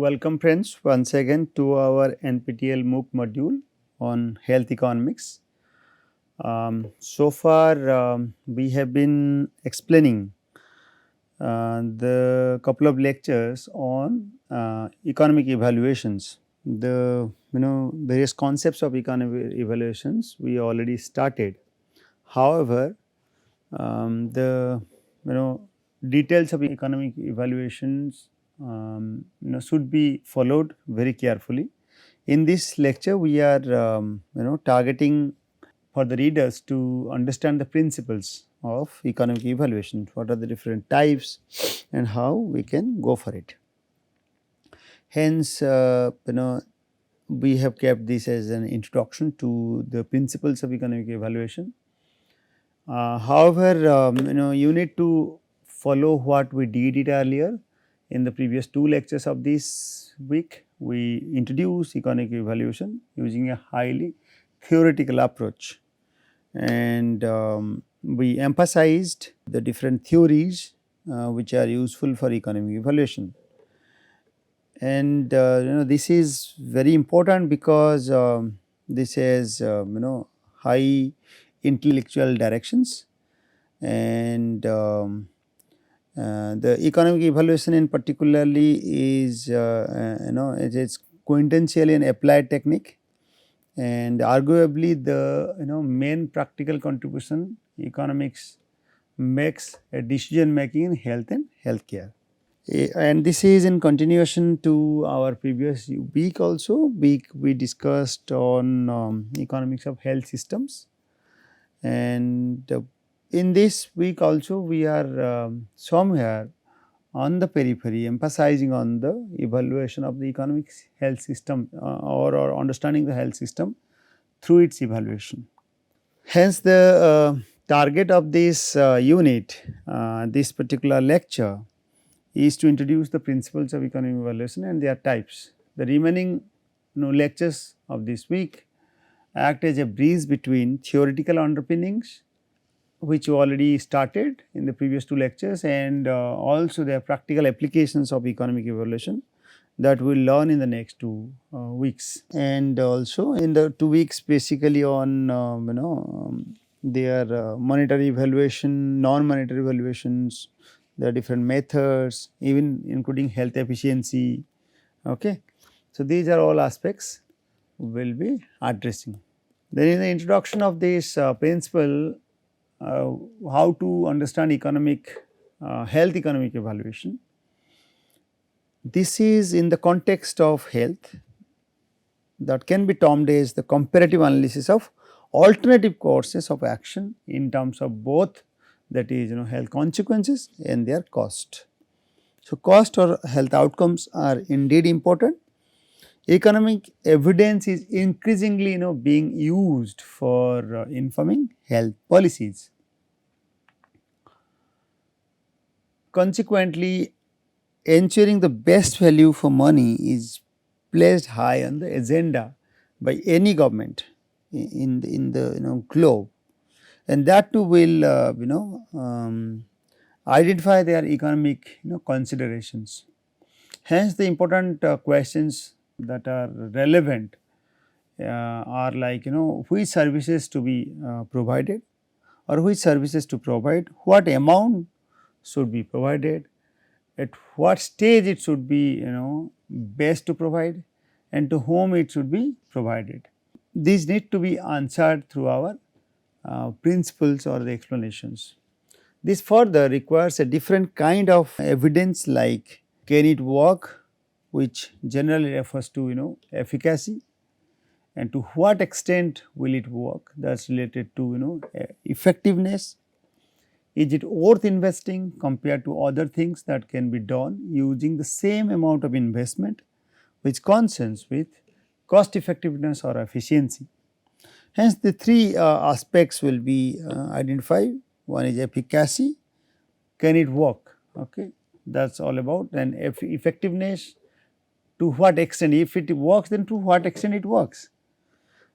Welcome friends once again to our NPTEL MOOC module on health economics. So far we have been explaining the couple of lectures on economic evaluations. The various concepts of economic evaluations we already started. However, the details of economic evaluations should be followed very carefully. In this lecture, we are targeting for the readers to understand the principles of economic evaluation. What are the different types and how we can go for it. Hence, we have kept this as an introduction to the principles of economic evaluation. However, you need to follow what we did it earlier. In the previous two lectures of this week, we introduced economic evaluation using a highly theoretical approach, and we emphasized the different theories which are useful for economic evaluation. And this is very important because this has high intellectual directions, and the economic evaluation in particularly is it is quintessentially an applied technique, and arguably the main practical contribution economics makes a decision making in health and healthcare. And this is in continuation to our previous week also. We discussed on economics of health systems, and in this week also we are somewhere on the periphery emphasizing on the evaluation of the economic health system or understanding the health system through its evaluation. Hence, the target of this unit, this particular lecture, is to introduce the principles of economic evaluation and their types. The remaining lectures of this week act as a bridge between theoretical underpinnings, which you already started in the previous two lectures, and also their practical applications of economic evaluation that we will learn in the next 2 weeks. And also in the 2 weeks basically on their monetary evaluation, non-monetary evaluations, there are different methods, even including health efficiency. Okay. So, these are all aspects we will be addressing. Then in the introduction of this principle, how to understand economic health economic evaluation. This is in the context of health that can be termed as the comparative analysis of alternative courses of action in terms of both, that is health consequences and their cost. So, cost or health outcomes are indeed important. Economic evidence is increasingly being used for informing health policies. Consequently, ensuring the best value for money is placed high on the agenda by any government in the globe, and that too will identify their economic considerations. Hence, the important questions that are relevant are like which services to be provided, or which services to provide, what amount should be provided, at what stage it should be best to provide, and to whom it should be provided. These need to be answered through our principles or the explanations. This further requires a different kind of evidence, like can it work, which generally refers to efficacy, and to what extent will it work, that is related to effectiveness. Is it worth investing compared to other things that can be done using the same amount of investment, which concerns with cost effectiveness or efficiency. Hence, the three aspects will be identified. One is efficacy, can it work, okay, that is all about, and effectiveness, to what extent, if it works then to what extent it works.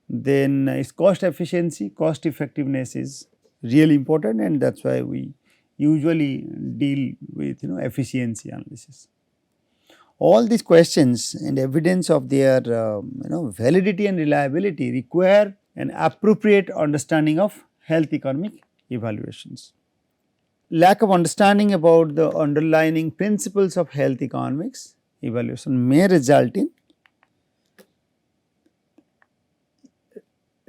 Then its cost efficiency, cost effectiveness is really important, and that is why we usually deal with efficiency analysis. All these questions and evidence of their validity and reliability require an appropriate understanding of health economic evaluations. Lack of understanding about the underlying principles of health economics evaluation may result in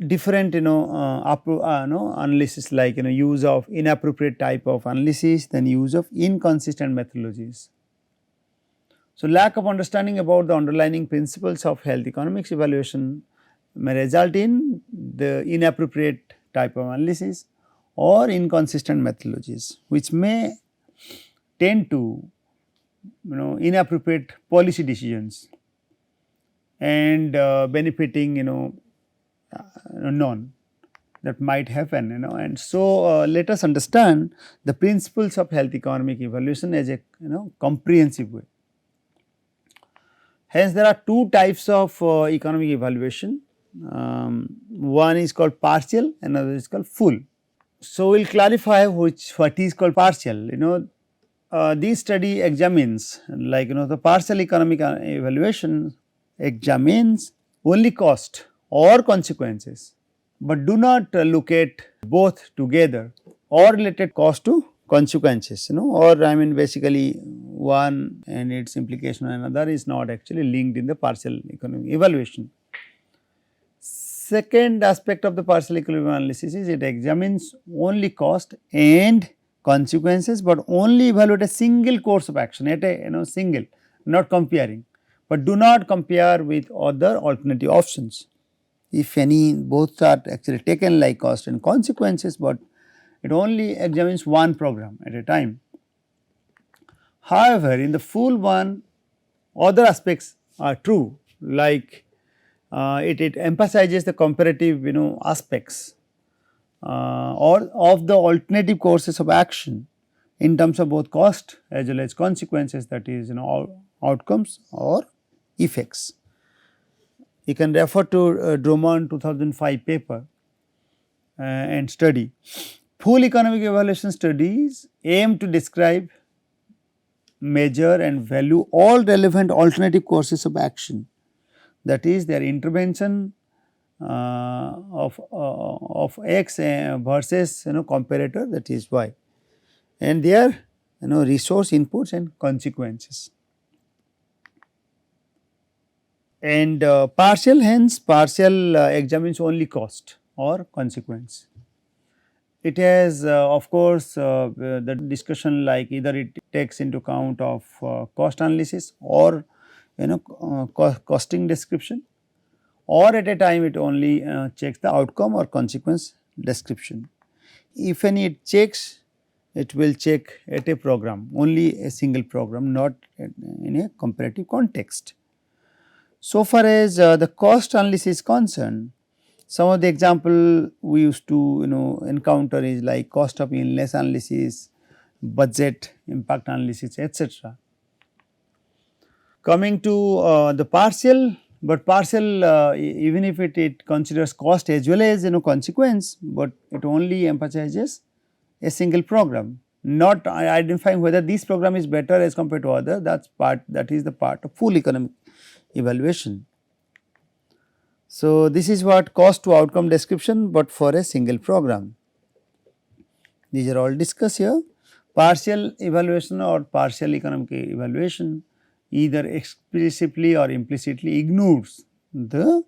different analysis, like use of inappropriate type of analysis, then use of inconsistent methodologies. So, lack of understanding about the underlying principles of health economics evaluation may result in the inappropriate type of analysis or inconsistent methodologies, which may tend to inappropriate policy decisions and benefiting none that might happen, and so let us understand the principles of health economic evaluation as a comprehensive way. Hence, there are two types of economic evaluation. One is called partial, another is called full. So, we will clarify what is called partial. This study examines, like the partial economic evaluation examines only cost or consequences, but do not look at both together or related cost to consequences, or I mean basically one and its implication on another is not actually linked in the partial economic evaluation. Second aspect of the partial equilibrium analysis is it examines only cost and consequences, but only evaluate a single course of action at a single, not comparing, but do not compare with other alternative options. If any, both are actually taken like cost and consequences, but it only examines one program at a time. However, in the full one, other aspects are true, like it emphasizes the comparative aspects or of the alternative courses of action in terms of both cost as well as consequences, that is outcomes or effects. You can refer to Drummond 2005 paper and study. Full economic evaluation studies aim to describe, measure and value all relevant alternative courses of action, that is their intervention of X versus comparator, that is Y, and their resource inputs and consequences. And partial, hence partial examines only cost or consequence. It has of course the discussion, like either it takes into account of cost analysis or costing description, or at a time it only checks the outcome or consequence description. If any it checks, it will check at a program, only a single program, not in a comparative context. So far as the cost analysis is concerned, some of the example we used to encounter is like cost of illness analysis, budget impact analysis, etc. Coming to the partial, but partial even if it considers cost as well as consequence, but it only emphasizes a single program, not identifying whether this program is better as compared to other. That is the part of full economic evaluation. So, this is what cost to outcome description, but for a single program. These are all discussed here. Partial evaluation or partial economic evaluation either explicitly or implicitly ignores the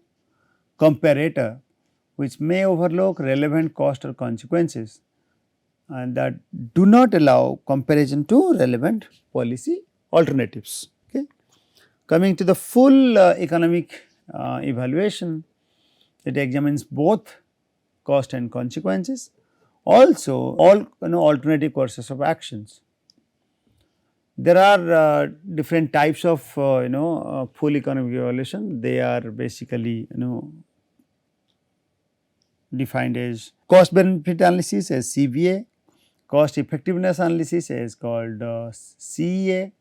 comparator, which may overlook relevant cost or consequences, and that do not allow comparison to relevant policy alternatives. Okay. Coming to the full economic evaluation, it examines both cost and consequences, also all alternative courses of actions. There are different types of full economic evaluation. They are basically defined as cost benefit analysis as CBA, cost effectiveness analysis as called CEA,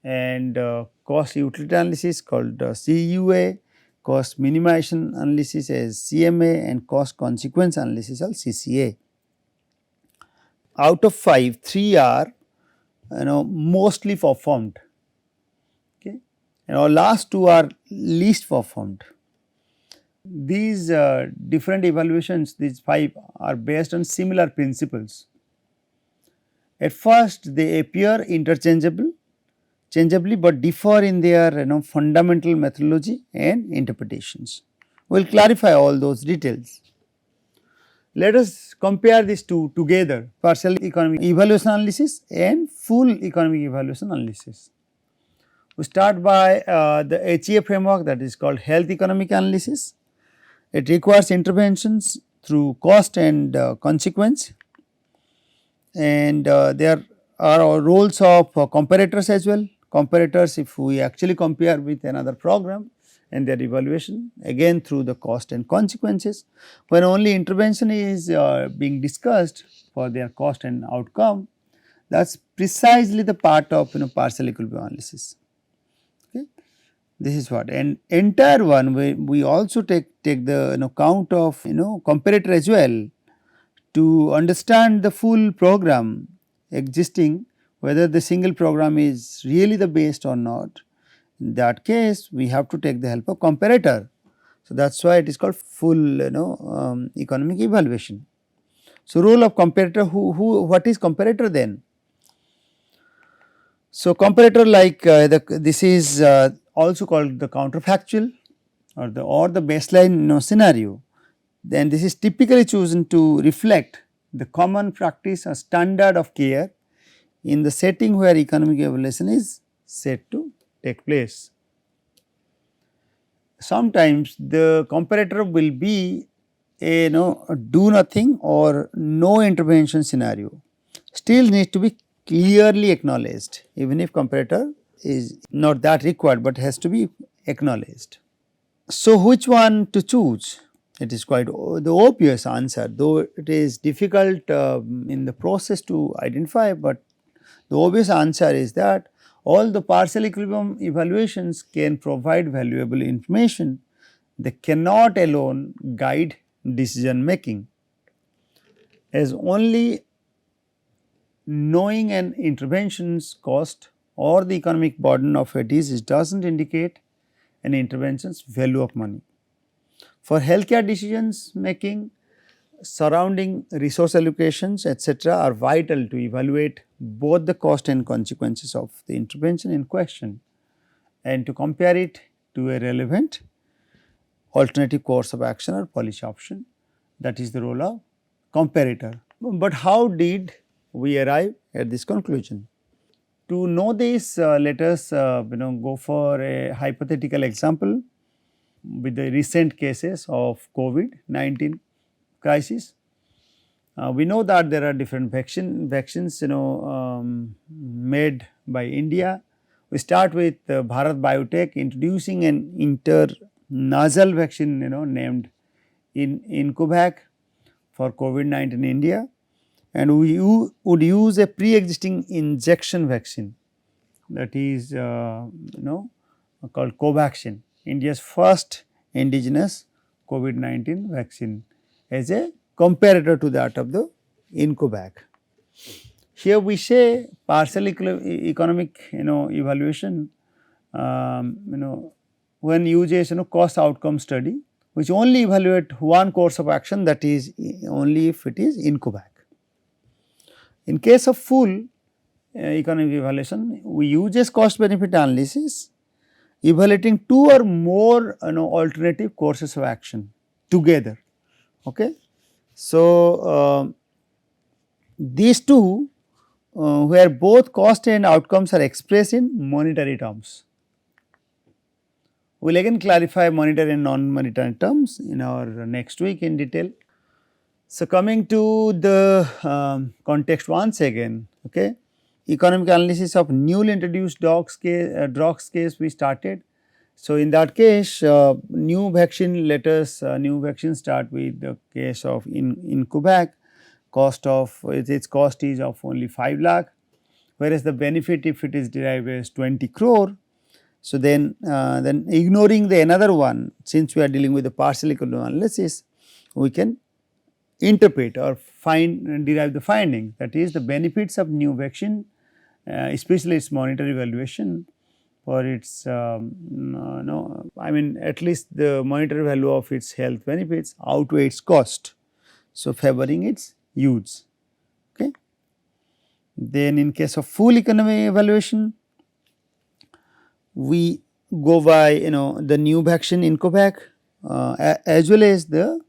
and cost utility analysis called CUA, cost minimization analysis as CMA, and cost consequence analysis as CCA. Out of 5, 3 are mostly performed. Okay. and our last two are least performed. These different evaluations, these 5 are based on similar principles. At first they appear changeably, but differ in their fundamental methodology and interpretations. We will clarify all those details. Let us compare these two together, partial economic evaluation analysis and full economic evaluation analysis. We start by the HEA framework, that is called health economic analysis. It requires interventions through cost and consequence, and there are roles of comparators as well. Comparators, if we actually compare with another program and their evaluation, again through the cost and consequences. When only intervention is being discussed for their cost and outcome, that is precisely the part of partial equilibrium analysis. Okay. This is what, and entire one we also take the count of comparator as well to understand the full program existing, whether the single program is really the best or not. In that case we have to take the help of comparator. So, that is why it is called full economic evaluation. So, role of comparator, what is comparator then? So, comparator like this is also called the counterfactual or the baseline scenario. Then this is typically chosen to reflect the common practice or standard of care in the setting where economic evaluation is set to take place. Sometimes the comparator will be a do nothing or no intervention scenario, still needs to be clearly acknowledged, even if comparator is not that required, but has to be acknowledged. So, which one to choose? It is quite the obvious answer, though it is difficult in the process to identify, but the obvious answer is that all the partial equilibrium evaluations can provide valuable information. They cannot alone guide decision making, as only knowing an intervention's cost or the economic burden of a disease does not indicate an intervention's value of money. For healthcare decisions making, surrounding resource allocations etc., are vital to evaluate both the cost and consequences of the intervention in question and to compare it to a relevant alternative course of action or policy option. That is the role of comparator. But how did we arrive at this conclusion? To know this, let us go for a hypothetical example with the recent cases of COVID-19 crisis. We know that there are different vaccines made by India. We start with Bharat Biotech introducing an intranasal vaccine named Incovac for COVID-19 in India, and we would use a pre-existing injection vaccine, that is called Covaxin, India's first indigenous COVID-19 vaccine, as a comparator to that of the Incovac. Here we say partial economic evaluation when uses cost outcome study, which only evaluate one course of action, that is only if it is Incovac. In case of full economic evaluation, we uses cost benefit analysis evaluating two or more alternative courses of action together. Okay. So, these two where both cost and outcomes are expressed in monetary terms. We will again clarify monetary and non-monetary terms in our next week in detail. So, coming to the context once again, okay, economic analysis of newly introduced drugs case we started. So, in that case new vaccine, let us new vaccine start with the case of Incovac. Cost of its cost is of only 5 lakh, whereas the benefit if it is derived as 20 crore. So, then ignoring the another one, since we are dealing with the partial equilibrium analysis, we can interpret or derive the finding, that is the benefits of new vaccine, especially its monetary valuation, for its no, I mean at least the monetary value of its health benefits outweigh its cost. So, favoring its use. Okay. Then in case of full economic evaluation, we go by the new vaccine Incovac as well as the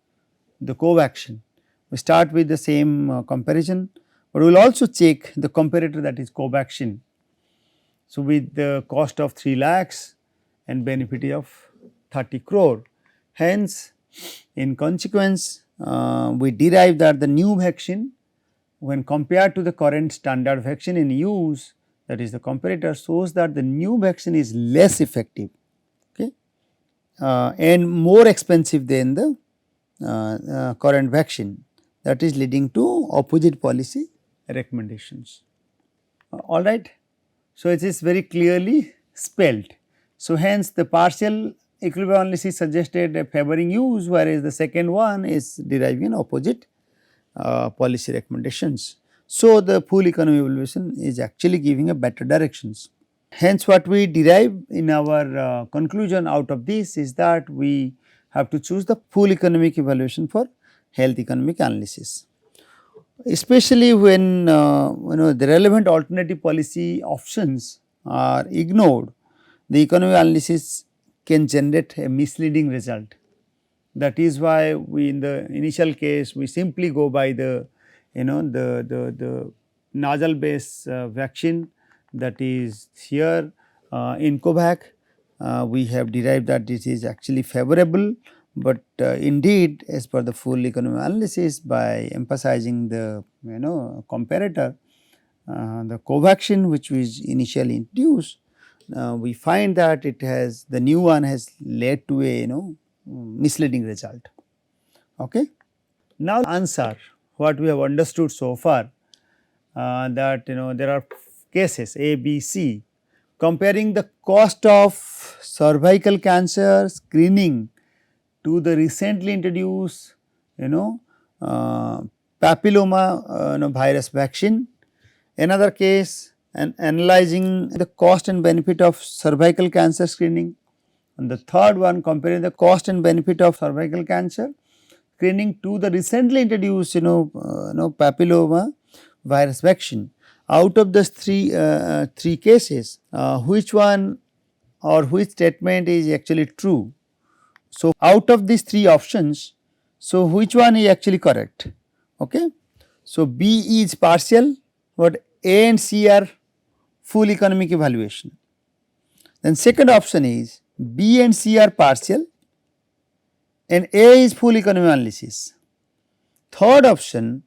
Covaxin. We start with the same comparison, but we will also check the comparator, that is Covaxin. So, with the cost of 3 lakhs and benefit of 30 crore. Hence, in consequence, we derive that the new vaccine, when compared to the current standard vaccine in use, that is the comparator, shows that the new vaccine is less effective, okay, and more expensive than the current vaccine, that is leading to opposite policy recommendations. All right. So, it is very clearly spelled. So, hence the partial equilibrium analysis suggested favoring use, whereas the second one is deriving opposite policy recommendations. So, the full economic evaluation is actually giving a better directions. Hence, what we derive in our conclusion out of this is that we have to choose the full economic evaluation for health economic analysis, especially when the relevant alternative policy options are ignored. The economic analysis can generate a misleading result. That is why we, in the initial case, we simply go by the the nasal based vaccine, that is here in Covac. We have derived that this is actually favorable, but indeed as per the full economic analysis, by emphasizing the comparator, the Covaxin which was initially introduced, we find that it has, the new one has led to a misleading result. Okay. Now, answer what we have understood so far, that there are cases A, B, C comparing the cost of cervical cancer screening to the recently introduced papilloma virus vaccine. Another case, and analyzing the cost and benefit of cervical cancer screening, and the third one comparing the cost and benefit of cervical cancer screening to the recently introduced papilloma virus vaccine. Out of these three cases, which one or which statement is actually true? So, out of these three options, so which one is actually correct? Okay. So, B is partial, but A and C are full economic evaluation. Then second option is B and C are partial and A is full economic analysis. Third option,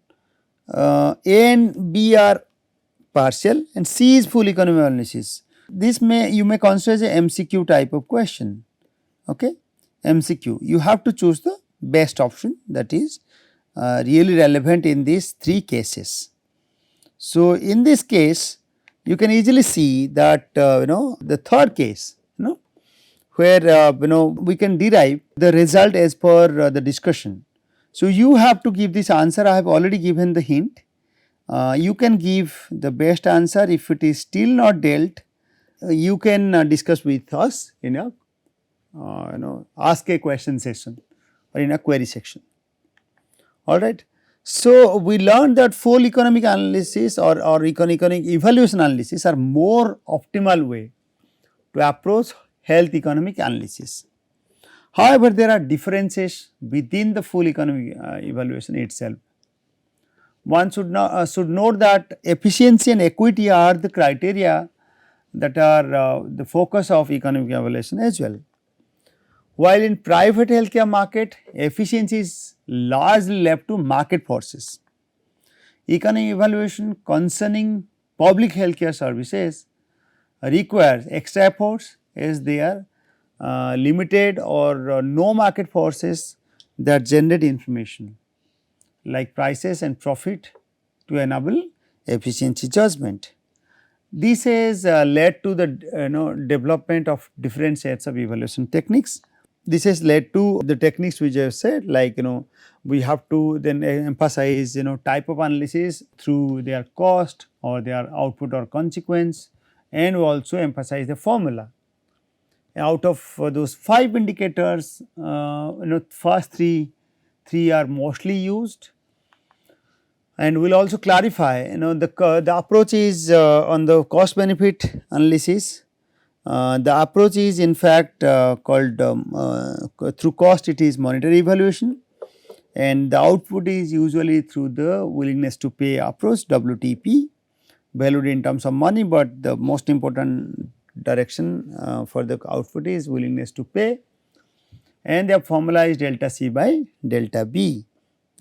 A and B are partial and C is full economic analysis. This you may consider as a MCQ type of question. Okay. MCQ, you have to choose the best option that is really relevant in these three cases. So, in this case you can easily see that the third case where we can derive the result as per the discussion. So, you have to give this answer. I have already given the hint. You can give the best answer. If it is still not dealt, you can discuss with us in a ask a question session or in a query section. All right. So, we learned that full economic analysis or economic evaluation analysis are more optimal way to approach health economic analysis. However, there are differences within the full economic evaluation itself. One should note that efficiency and equity are the criteria that are the focus of economic evaluation as well. While in private healthcare market, efficiency is largely left to market forces. Economic evaluation concerning public healthcare services requires extra efforts as they are limited or no market forces that generate information like prices and profit to enable efficiency judgment. This has led to the development of different sets of evaluation techniques. This has led to the techniques which I have said, like we have to then emphasize type of analysis through their cost or their output or consequence, and also emphasize the formula. out of those 5 indicators, first three are mostly used, and we will also clarify the approach is on the cost benefit analysis. The approach is in fact called through cost, it is monetary evaluation, and the output is usually through the willingness to pay approach, WTP, valued in terms of money, but the most important direction for the output is willingness to pay, and they have formalized delta C by delta B,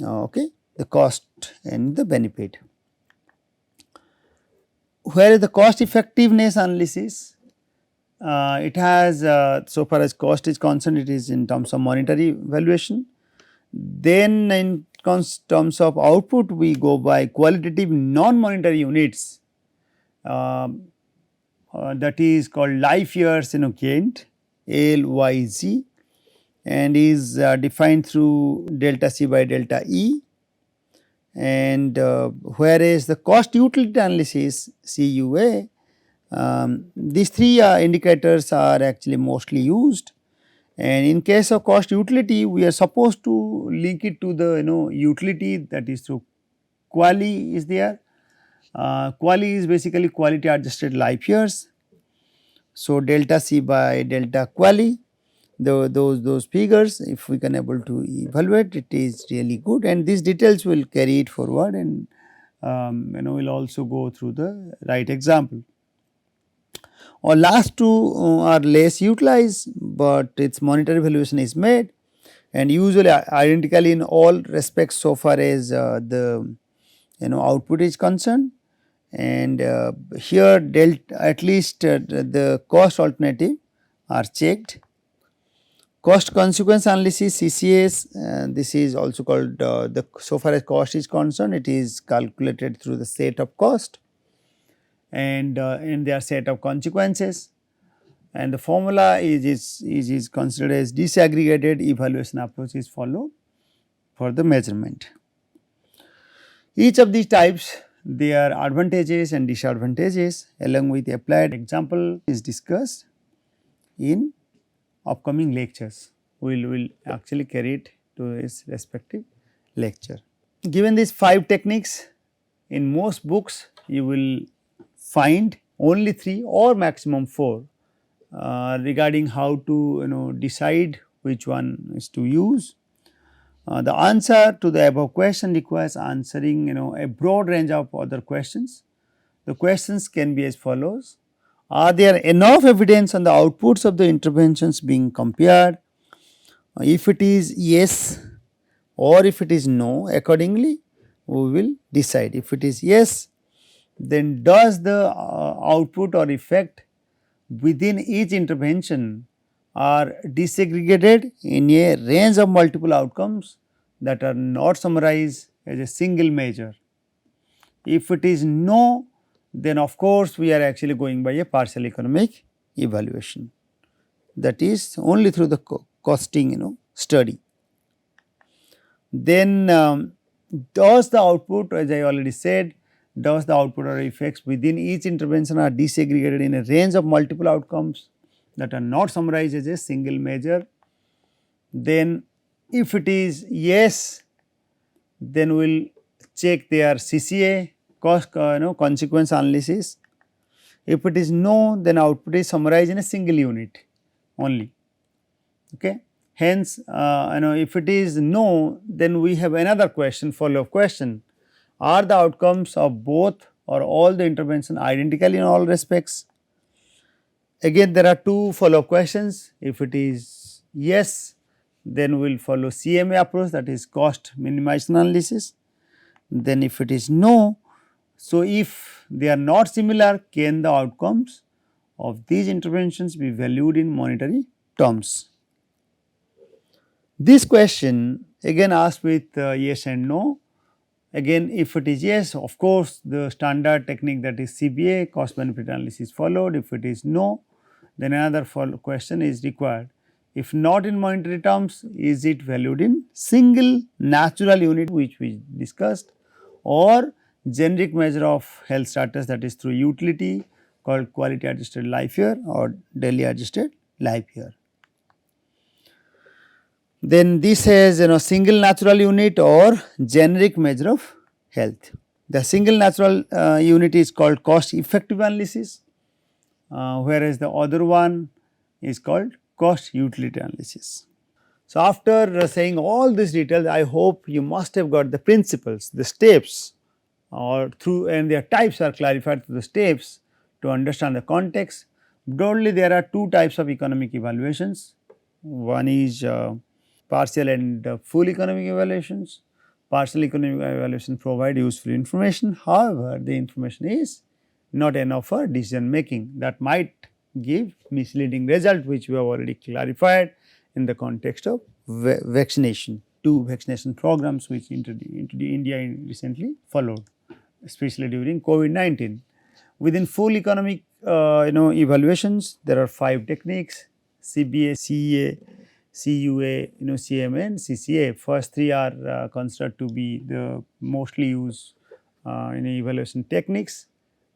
okay, the cost and the benefit. Whereas the cost effectiveness analysis, it has so far as cost is concerned, it is in terms of monetary valuation. Then in terms of output, we go by qualitative non-monetary units, that is called life years gained, LYZ, and is defined through delta C by delta E. And whereas the cost utility analysis, CUA, these three indicators are actually mostly used, and in case of cost utility, we are supposed to link it to the utility, that is through QALY is there. QALY is basically quality adjusted life years. So, delta C by delta QALY, those figures, if we can able to evaluate, it is really good, and these details will carry it forward, and we will also go through the right example. Or last two are less utilized, but its monetary valuation is made, and usually identically in all respects so far as the output is concerned. And here at least the cost alternative are checked. Cost consequence analysis, CCS, this is also called the so far as cost is concerned, it is calculated through the set of cost and their set of consequences, and the formula is considered as disaggregated evaluation approach is followed for the measurement. Each of these types, their advantages and disadvantages along with applied example is discussed in upcoming lectures. We will actually carry it to its respective lecture. Given these 5 techniques, in most books you will find only 3 or maximum 4 regarding how to decide which one is to use. The answer to the above question requires answering a broad range of other questions. The questions can be as follows: are there enough evidence on the outputs of the interventions being compared? If it is yes, or if it is no, accordingly we will decide. If it is yes, then does the output or effect within each intervention are disaggregated in a range of multiple outcomes that are not summarized as a single measure. If it is no, then of course we are actually going by a partial economic evaluation, that is only through the costing study. Then does the output, as I already said, does the output or effects within each intervention are disaggregated in a range of multiple outcomes that are not summarized as a single measure. Then if it is yes, then we will check their CCA, cost consequence analysis. If it is no, then output is summarized in a single unit only. Okay. Hence, if it is no, then we have another question, follow-up question: are the outcomes of both or all the intervention identical in all respects? Again, there are 2 follow-up questions. If it is yes, then we will follow CMA approach, that is cost minimization analysis. Then if it is no, so if they are not similar, can the outcomes of these interventions be valued in monetary terms? This question again asked with yes and no. Again, if it is yes, of course the standard technique, that is CBA, cost benefit analysis, followed. If it is no, then another question is required. If not in monetary terms, is it valued in single natural unit, which we discussed, or generic measure of health status, that is through utility, called quality adjusted life year or daily adjusted live here. Then this has single natural unit or generic measure of health. The single natural unit is called cost effective analysis, whereas the other one is called cost utility analysis. So, after saying all these details, I hope you must have got the principles, the steps, or through, and their types are clarified through the steps to understand the context. Broadly, there are two types of economic evaluations. One is partial and full economic evaluations. Partial economic evaluation provide useful information. However, the information is not enough for decision making, that might give misleading result, which we have already clarified in the context of vaccination, two vaccination programs which India recently followed, especially during COVID-19. Within full economic evaluations, there are 5 techniques: CBA, CEA, CUA, CMA and CCA. First 3 are considered to be the mostly used evaluation techniques,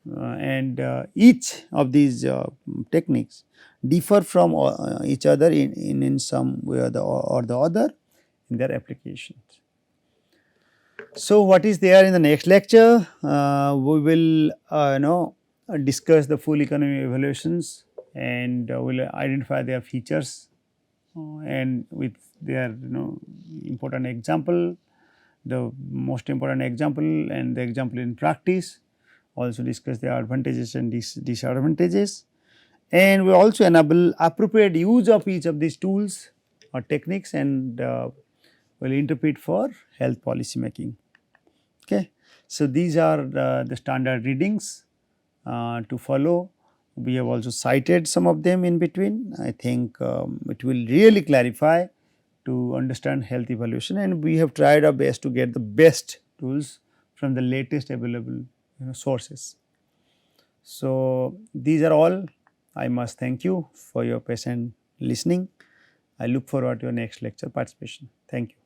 and each of these techniques differ from each other in some way or the other in their applications. So, what is there in the next lecture? We will discuss the full economic evaluations, and we will identify their features and with their important example, the most important example and the example in practice. Also discuss the advantages and disadvantages, and we also enable appropriate use of each of these tools or techniques, and will interpret for health policy making. Okay. So, these are the standard readings to follow. We have also cited some of them in between. I think it will really clarify to understand health evaluation, and we have tried our best to get the best tools from the latest available sources. So, these are all. I must thank you for your patient listening. I look forward to your next lecture participation. Thank you.